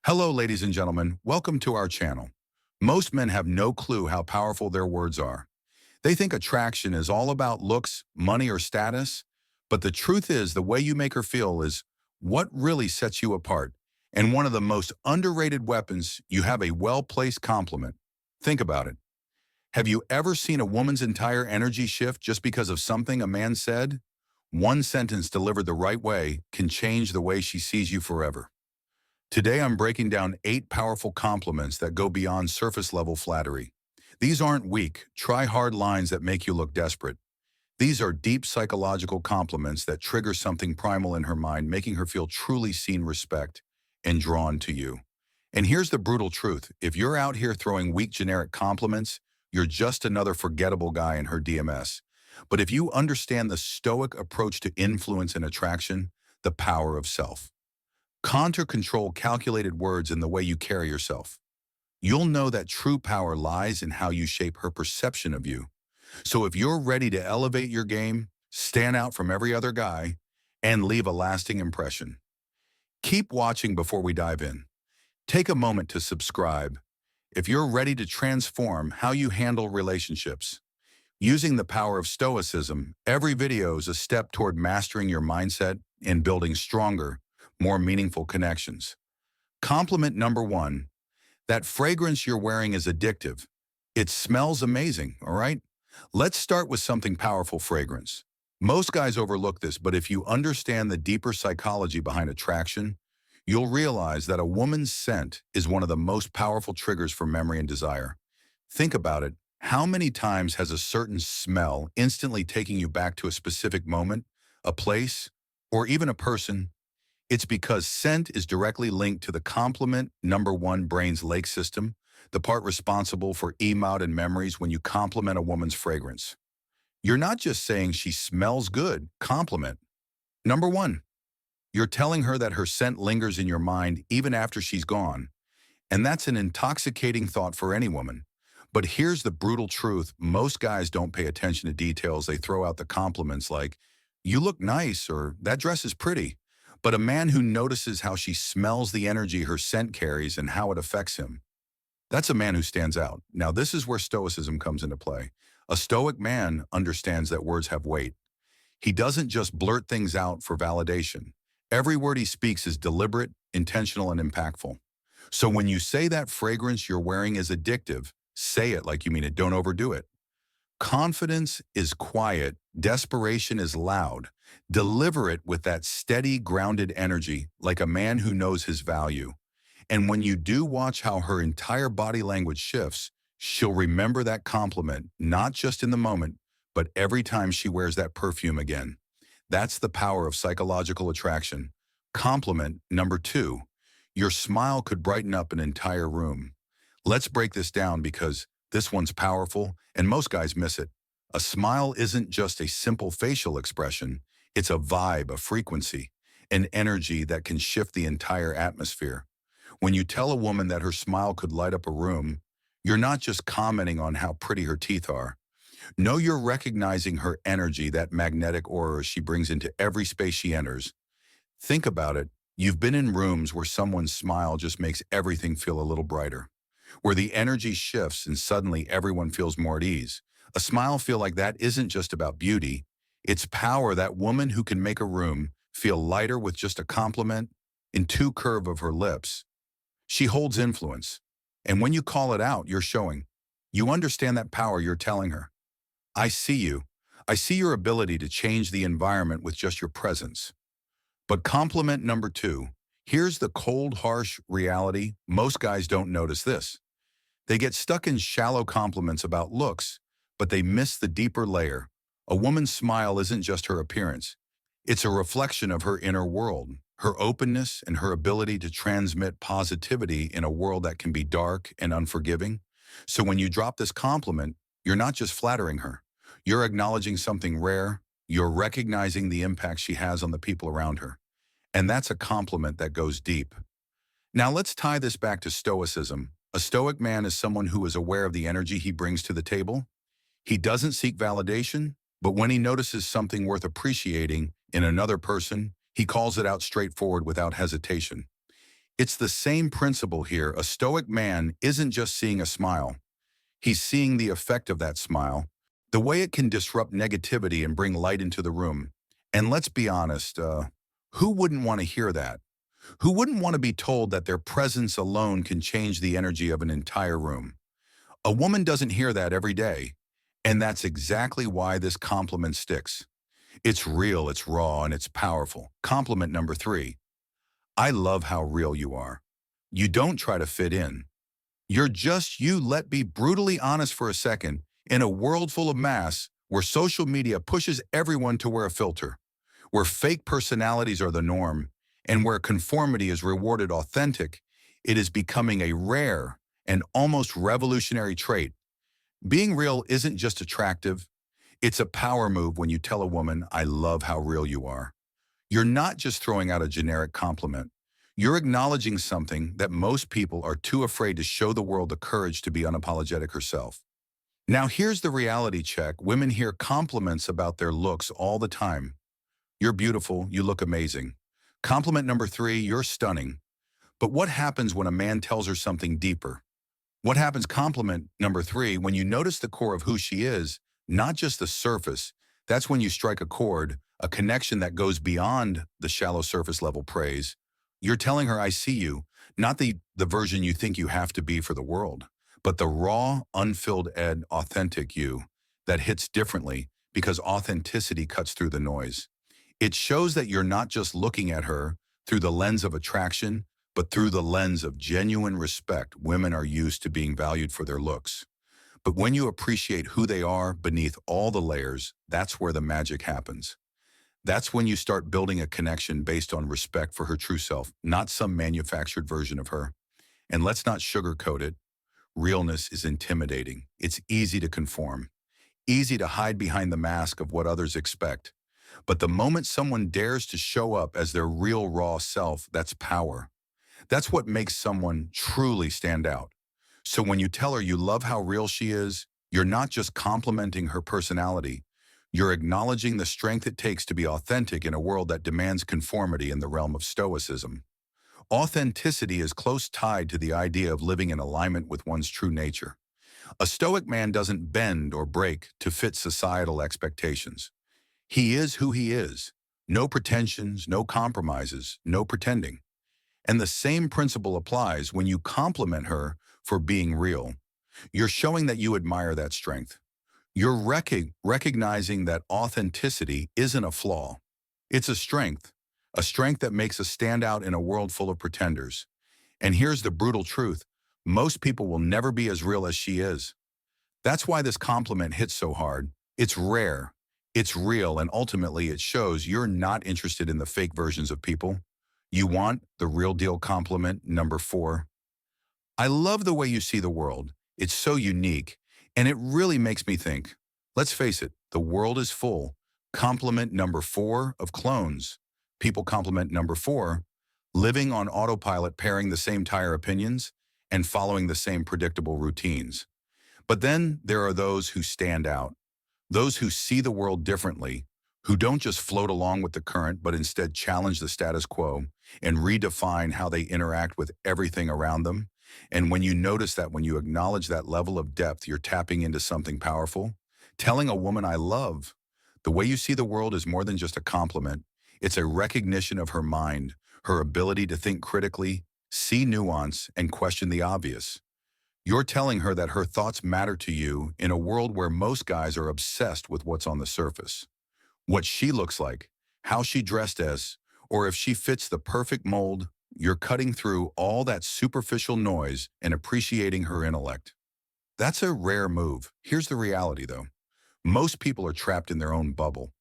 Hello, ladies and gentlemen. Welcome to our channel. Most men have no clue how powerful their words are. They think attraction is all about looks, money, or status, but the truth is the way you make her feel is what really sets you apart. And one of the most underrated weapons, you have a well-placed compliment. Think about it. Have you ever seen a woman's entire energy shift just because of something a man said? One sentence delivered the right way can change the way she sees you forever. Today, I'm breaking down 8 powerful compliments that go beyond surface-level flattery. These aren't weak, try-hard lines that make you look desperate. These are deep psychological compliments that trigger something primal in her mind, making her feel truly seen, respect, and drawn to you. And here's the brutal truth. If you're out here throwing weak generic compliments, you're just another forgettable guy in her DMS. But if you understand the stoic approach to influence and attraction, the power of self, control calculated words in the way you carry yourself, you'll know that true power lies in how you shape her perception of you. So if you're ready to elevate your game, stand out from every other guy, and leave a lasting impression, keep watching before we dive in. Take a moment to subscribe if you're ready to transform how you handle relationships. Using the power of stoicism, every video is a step toward mastering your mindset and building stronger, more meaningful connections. Compliment number 1. That fragrance you're wearing is addictive. It smells amazing, all right? Let's start with something powerful: fragrance. Most guys overlook this, but if you understand the deeper psychology behind attraction, you'll realize that a woman's scent is one of the most powerful triggers for memory and desire. Think about it. How many times has a certain smell instantly taken you back to a specific moment, a place, or even a person? It's because scent is directly linked to the complement number 1 brain's lake system, the part responsible for EMOD and memories. When you compliment a woman's fragrance, you're not just saying she smells good. Compliment number 1. You're telling her that her scent lingers in your mind even after she's gone. And that's an intoxicating thought for any woman. But here's the brutal truth. Most guys don't pay attention to details. They throw out the compliments like, "You look nice," or "That dress is pretty." But a man who notices how she smells, the energy her scent carries, and how it affects him, that's a man who stands out. Now, this is where stoicism comes into play. A stoic man understands that words have weight. He doesn't just blurt things out for validation. Every word he speaks is deliberate, intentional, and impactful. So when you say that fragrance you're wearing is addictive, say it like you mean it. Don't overdo it. Confidence is quiet. Desperation is loud. Deliver it with that steady, grounded energy, like a man who knows his value. And when you do, watch how her entire body language shifts. She'll remember that compliment, not just in the moment, but every time she wears that perfume again. That's the power of psychological attraction. Compliment number 2. Your smile could brighten up an entire room. Let's break this down because this one's powerful and most guys miss it. A smile isn't just a simple facial expression. It's a vibe, a frequency, an energy that can shift the entire atmosphere. When you tell a woman that her smile could light up a room, you're not just commenting on how pretty her teeth are. No, you're recognizing her energy, that magnetic aura she brings into every space she enters. Think about it. You've been in rooms where someone's smile just makes everything feel a little brighter, where the energy shifts and suddenly everyone feels more at ease. A smile feel like that isn't just about beauty. It's power, that woman who can make a room feel lighter with just a compliment in 2 curve of her lips. She holds influence. And when you call it out, you're showing. You understand that power. You're telling her, "I see you. I see your ability to change the environment with just your presence." But compliment number 2, here's the cold, harsh reality. Most guys don't notice this. They get stuck in shallow compliments about looks, but they miss the deeper layer. A woman's smile isn't just her appearance. It's a reflection of her inner world, her openness, and her ability to transmit positivity in a world that can be dark and unforgiving. So when you drop this compliment, you're not just flattering her. You're acknowledging something rare. You're recognizing the impact she has on the people around her. And that's a compliment that goes deep. Now let's tie this back to stoicism. A stoic man is someone who is aware of the energy he brings to the table. He doesn't seek validation, but when he notices something worth appreciating in another person, he calls it out straightforward without hesitation. It's the same principle here. A stoic man isn't just seeing a smile. He's seeing the effect of that smile, the way it can disrupt negativity and bring light into the room. And let's be honest, who wouldn't want to hear that? Who wouldn't want to be told that their presence alone can change the energy of an entire room? A woman doesn't hear that every day. And that's exactly why this compliment sticks. It's real, it's raw, and it's powerful. Compliment number 3. I love how real you are. You don't try to fit in. You're just you. Let be brutally honest for a second. In a world full of mass, where social media pushes everyone to wear a filter, where fake personalities are the norm, and where conformity is rewarded authentic, it is becoming a rare and almost revolutionary trait. Being real isn't just attractive, it's a power move when you tell a woman, I love how real you are. You're not just throwing out a generic compliment. You're acknowledging something that most people are too afraid to show the world the courage to be unapologetic herself. Now here's the reality check. Women hear compliments about their looks all the time. You're beautiful, you look amazing. Compliment number 3, you're stunning. But what happens when a man tells her something deeper? What happens, compliment number 3, when you notice the core of who she is, not just the surface? That's when you strike a chord, a connection that goes beyond the shallow surface level praise. You're telling her, I see you, not the version you think you have to be for the world, but the raw, unfilled authentic you that hits differently because authenticity cuts through the noise. It shows that you're not just looking at her through the lens of attraction, but through the lens of genuine respect. Women are used to being valued for their looks. But when you appreciate who they are beneath all the layers, that's where the magic happens. That's when you start building a connection based on respect for her true self, not some manufactured version of her. And let's not sugarcoat it. Realness is intimidating. It's easy to conform, easy to hide behind the mask of what others expect. But the moment someone dares to show up as their real raw self, that's power. That's what makes someone truly stand out. So when you tell her you love how real she is, you're not just complimenting her personality. You're acknowledging the strength it takes to be authentic in a world that demands conformity in the realm of stoicism. Authenticity is close tied to the idea of living in alignment with one's true nature. A stoic man doesn't bend or break to fit societal expectations. He is who he is. No pretensions, no compromises, no pretending. And the same principle applies when you compliment her for being real. You're showing that you admire that strength. You're recognizing that authenticity isn't a flaw. It's a strength that makes us stand out in a world full of pretenders. And here's the brutal truth. Most people will never be as real as she is. That's why this compliment hits so hard. It's rare, it's real, and ultimately it shows you're not interested in the fake versions of people. You want the real deal. Compliment number 4. I love the way you see the world. It's so unique, and it really makes me think. Let's face it, the world is full. Compliment number 4 of clones. People. Compliment number 4, living on autopilot, pairing the same tire opinions and following the same predictable routines. But then there are those who stand out, those who see the world differently, who don't just float along with the current, but instead challenge the status quo and redefine how they interact with everything around them. And when you notice that, when you acknowledge that level of depth, you're tapping into something powerful. Telling a woman, I love the way you see the world is more than just a compliment. It's a recognition of her mind, her ability to think critically, see nuance, and question the obvious. You're telling her that her thoughts matter to you in a world where most guys are obsessed with what's on the surface. What she looks like, how she dressed as, or if she fits the perfect mold. You're cutting through all that superficial noise and appreciating her intellect. That's a rare move. Here's the reality, though. Most people are trapped in their own bubble.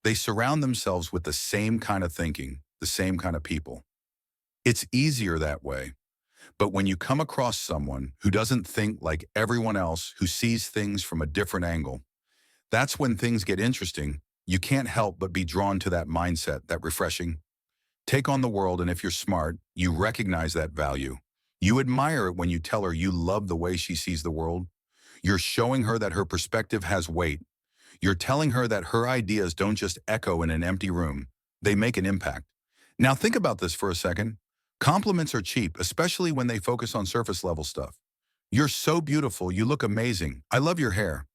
They surround themselves with the same kind of thinking, the same kind of people. It's easier that way. But when you come across someone who doesn't think like everyone else, who sees things from a different angle, that's when things get interesting. You can't help but be drawn to that mindset, that refreshing. Take on the world, and if you're smart, you recognize that value. You admire it when you tell her you love the way she sees the world. You're showing her that her perspective has weight. You're telling her that her ideas don't just echo in an empty room. They make an impact. Now think about this for a second. Compliments are cheap, especially when they focus on surface level stuff. You're so beautiful, you look amazing. I love your hair.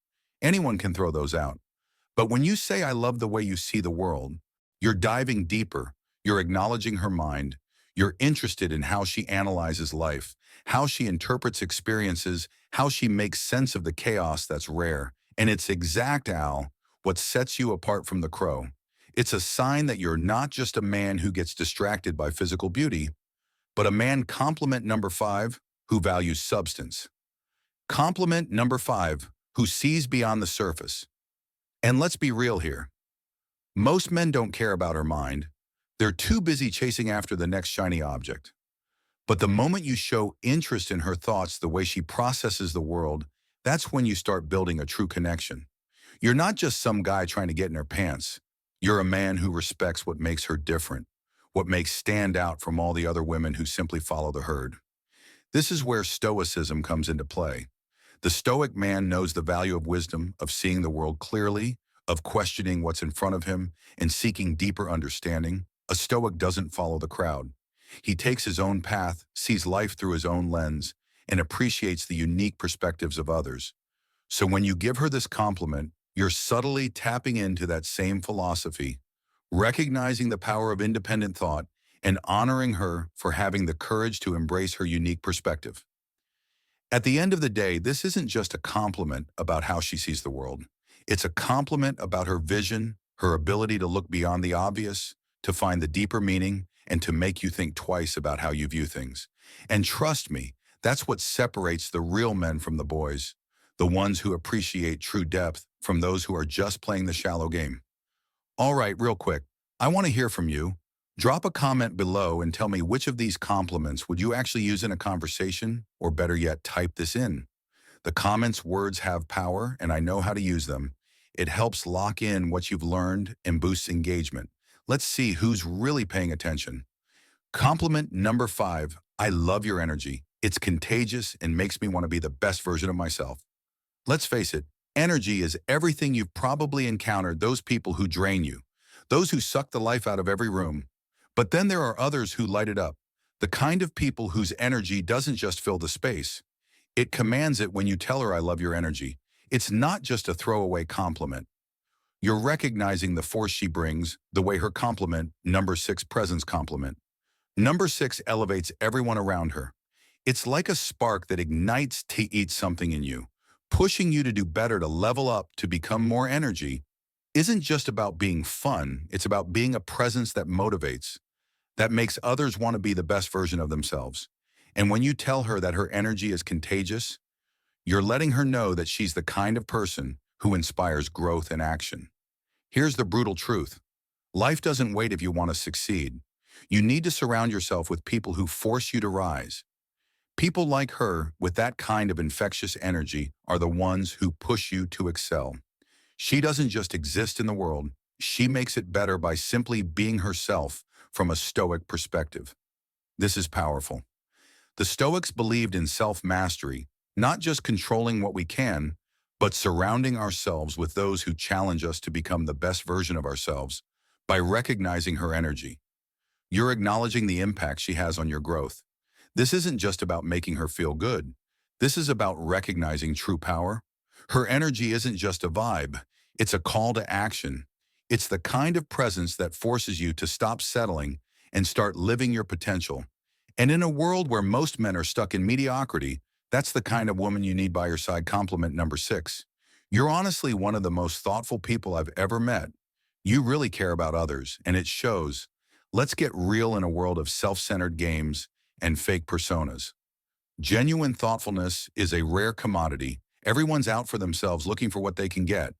Anyone can throw those out. But when you say, I love the way you see the world, you're diving deeper. You're acknowledging her mind. You're interested in how she analyzes life, how she interprets experiences, how she makes sense of the chaos that's rare. And it's exact, Al, what sets you apart from the crow. It's a sign that you're not just a man who gets distracted by physical beauty, but a man compliment number 5 who values substance. Compliment number 5 who sees beyond the surface. And let's be real here. Most men don't care about her mind. They're too busy chasing after the next shiny object. But the moment you show interest in her thoughts, the way she processes the world, that's when you start building a true connection. You're not just some guy trying to get in her pants. You're a man who respects what makes her different, what makes stand out from all the other women who simply follow the herd. This is where stoicism comes into play. The stoic man knows the value of wisdom, of seeing the world clearly, of questioning what's in front of him, and seeking deeper understanding. A stoic doesn't follow the crowd. He takes his own path, sees life through his own lens, and appreciates the unique perspectives of others. So when you give her this compliment, you're subtly tapping into that same philosophy, recognizing the power of independent thought, and honoring her for having the courage to embrace her unique perspective. At the end of the day, this isn't just a compliment about how she sees the world. It's a compliment about her vision, her ability to look beyond the obvious, to find the deeper meaning, and to make you think twice about how you view things. And trust me, that's what separates the real men from the boys, the ones who appreciate true depth from those who are just playing the shallow game. All right, real quick, I want to hear from you. Drop a comment below and tell me which of these compliments would you actually use in a conversation, or better yet, type this in. The comments words have power, and I know how to use them. It helps lock in what you've learned and boosts engagement. Let's see who's really paying attention. Compliment number 5, I love your energy. It's contagious and makes me want to be the best version of myself. Let's face it, energy is everything you've probably encountered, those people who drain you, those who suck the life out of every room. But then there are others who light it up, the kind of people whose energy doesn't just fill the space. It commands it when you tell her I love your energy. It's not just a throwaway compliment. You're recognizing the force she brings, the way her compliment, number 6 presence compliment. Number 6 elevates everyone around her. It's like a spark that ignites to eat something in you, pushing you to do better, to level up, to become more energy. Isn't just about being fun, it's about being a presence that motivates, that makes others want to be the best version of themselves. And when you tell her that her energy is contagious, you're letting her know that she's the kind of person who inspires growth and action. Here's the brutal truth. Life doesn't wait if you want to succeed. You need to surround yourself with people who force you to rise. People like her, with that kind of infectious energy, are the ones who push you to excel. She doesn't just exist in the world, she makes it better by simply being herself from a Stoic perspective. This is powerful. The Stoics believed in self-mastery, not just controlling what we can, but surrounding ourselves with those who challenge us to become the best version of ourselves by recognizing her energy. You're acknowledging the impact she has on your growth. This isn't just about making her feel good. This is about recognizing true power. Her energy isn't just a vibe, it's a call to action. It's the kind of presence that forces you to stop settling and start living your potential. And in a world where most men are stuck in mediocrity, that's the kind of woman you need by your side. Compliment number 6. You're honestly one of the most thoughtful people I've ever met. You really care about others, and it shows. Let's get real in a world of self-centered games and fake personas. Genuine thoughtfulness is a rare commodity. Everyone's out for themselves, looking for what they can get.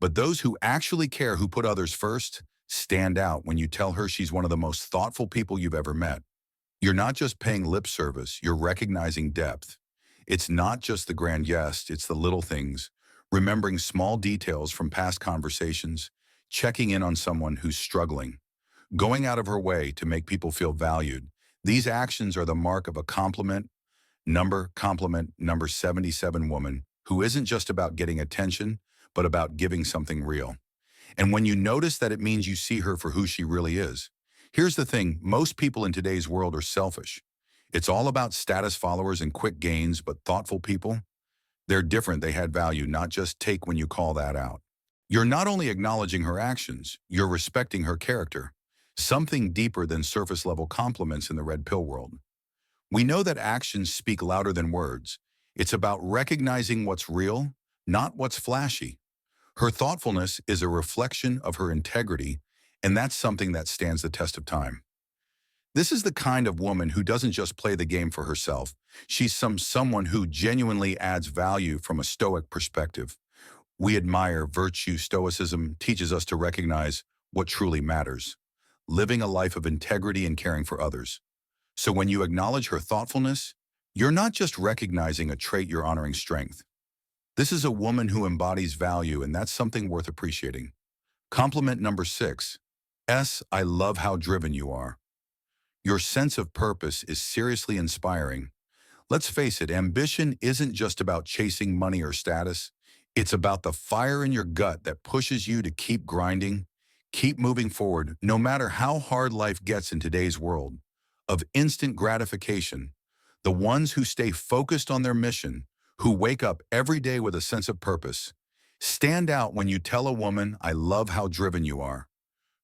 But those who actually care, who put others first, stand out when you tell her she's one of the most thoughtful people you've ever met. You're not just paying lip service, you're recognizing depth. It's not just the grand yes, it's the little things, remembering small details from past conversations, checking in on someone who's struggling, going out of her way to make people feel valued. These actions are the mark of a compliment number 77 woman who isn't just about getting attention, but about giving something real. And when you notice that, it means you see her for who she really is. Here's the thing, most people in today's world are selfish. It's all about status followers and quick gains, but thoughtful people, they're different. They had value, not just take when you call that out. You're not only acknowledging her actions, you're respecting her character, something deeper than surface level compliments in the red pill world. We know that actions speak louder than words. It's about recognizing what's real, not what's flashy. Her thoughtfulness is a reflection of her integrity, and that's something that stands the test of time. This is the kind of woman who doesn't just play the game for herself. She's someone who genuinely adds value from a stoic perspective. We admire virtue. Stoicism teaches us to recognize what truly matters, living a life of integrity and caring for others. So when you acknowledge her thoughtfulness, you're not just recognizing a trait, you're honoring strength. This is a woman who embodies value, and that's something worth appreciating. Compliment number 6. I love how driven you are. Your sense of purpose is seriously inspiring. Let's face it, ambition isn't just about chasing money or status. It's about the fire in your gut that pushes you to keep grinding, keep moving forward, no matter how hard life gets in today's world of instant gratification. The ones who stay focused on their mission, who wake up every day with a sense of purpose, stand out. When you tell a woman, I love how driven you are,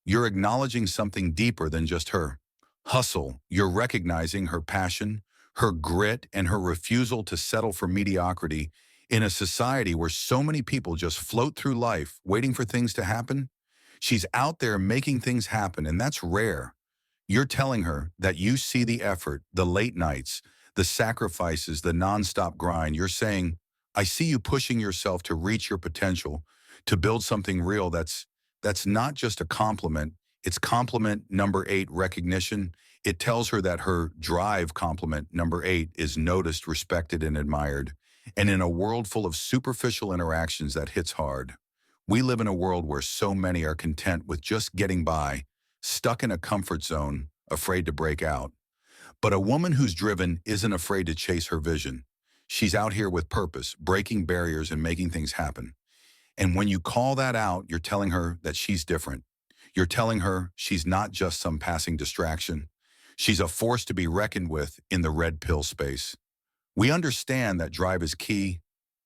you're acknowledging something deeper than just her hustle. You're recognizing her passion, her grit, and her refusal to settle for mediocrity in a society where so many people just float through life waiting for things to happen. She's out there making things happen, and that's rare. You're telling her that you see the effort, the late nights, the sacrifices, the nonstop grind. You're saying, I see you pushing yourself to reach your potential, to build something real. That's not just a compliment. It's compliment number 8, recognition. It tells her that her drive, compliment number 8, is noticed, respected, and admired. And in a world full of superficial interactions, that hits hard. We live in a world where so many are content with just getting by, stuck in a comfort zone, afraid to break out. But a woman who's driven isn't afraid to chase her vision. She's out here with purpose, breaking barriers and making things happen. And when you call that out, you're telling her that she's different. You're telling her she's not just some passing distraction. She's a force to be reckoned with in the red pill space. We understand that drive is key.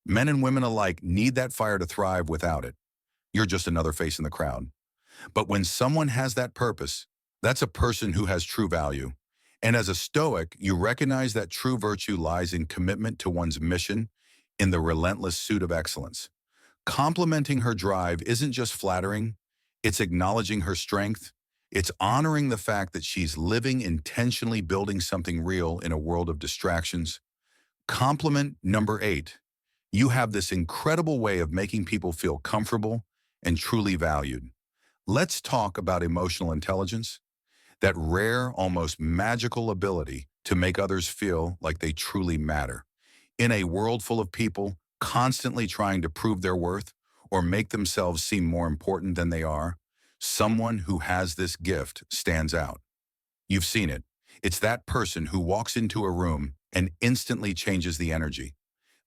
Men and women alike need that fire to thrive. Without it, you're just another face in the crowd. But when someone has that purpose, that's a person who has true value. And as a Stoic, you recognize that true virtue lies in commitment to one's mission, in the relentless pursuit of excellence. Complimenting her drive isn't just flattering, it's acknowledging her strength. It's honoring the fact that she's living intentionally, building something real in a world of distractions. Compliment number 8. You have this incredible way of making people feel comfortable and truly valued. Let's talk about emotional intelligence, that rare, almost magical ability to make others feel like they truly matter. In a world full of people constantly trying to prove their worth or make themselves seem more important than they are, someone who has this gift stands out. You've seen it. It's that person who walks into a room and instantly changes the energy.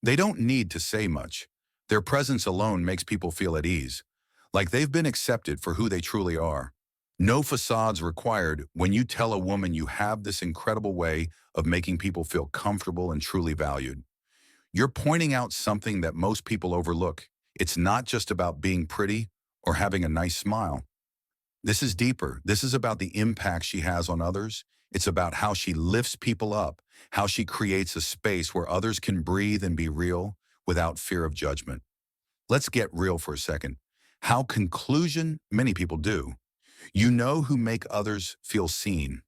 They don't need to say much. Their presence alone makes people feel at ease, like they've been accepted for who they truly are. No facades required. When you tell a woman you have this incredible way of making people feel comfortable and truly valued, you're pointing out something that most people overlook. It's not just about being pretty or having a nice smile. This is deeper. This is about the impact she has on others. It's about how she lifts people up, how she creates a space where others can breathe and be real without fear of judgment. Let's get real for a second. How conclusion, many people do. You know who make others feel seen.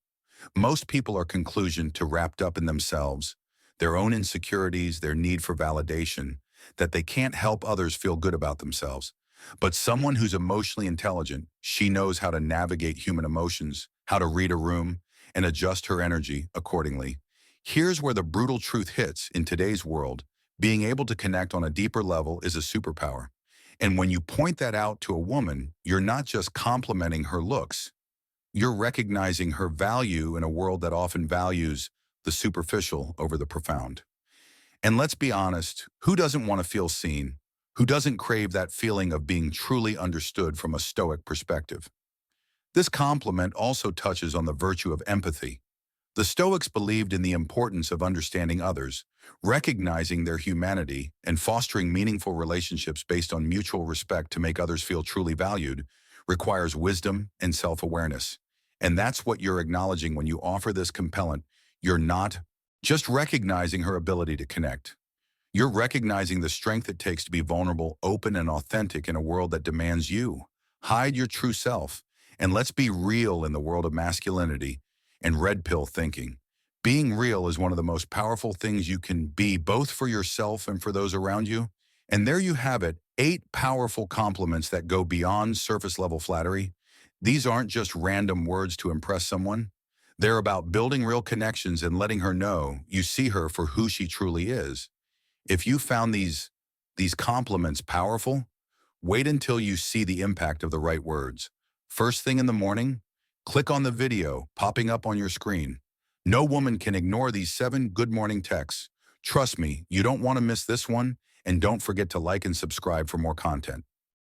Most people are conclusion to wrapped up in themselves, their own insecurities, their need for validation, that they can't help others feel good about themselves. But someone who's emotionally intelligent, she knows how to navigate human emotions, how to read a room, and adjust her energy accordingly. Here's where the brutal truth hits. In today's world, being able to connect on a deeper level is a superpower. And when you point that out to a woman, you're not just complimenting her looks. You're recognizing her value in a world that often values the superficial over the profound. And let's be honest, who doesn't want to feel seen? Who doesn't crave that feeling of being truly understood from a Stoic perspective? This compliment also touches on the virtue of empathy. The Stoics believed in the importance of understanding others, recognizing their humanity, and fostering meaningful relationships based on mutual respect to make others feel truly valued requires wisdom and self-awareness. And that's what you're acknowledging when you offer this compellant. You're not just recognizing her ability to connect. You're recognizing the strength it takes to be vulnerable, open, and authentic in a world that demands you. Hide your true self, and let's be real in the world of masculinity and red pill thinking. Being real is one of the most powerful things you can be, both for yourself and for those around you. And there you have it, 8 powerful compliments that go beyond surface level flattery. These aren't just random words to impress someone. They're about building real connections and letting her know you see her for who she truly is. If you found these compliments powerful, wait until you see the impact of the right words. First thing in the morning, click on the video popping up on your screen. No woman can ignore these 7 good morning texts. Trust me, you don't want to miss this one, and don't forget to like and subscribe for more content.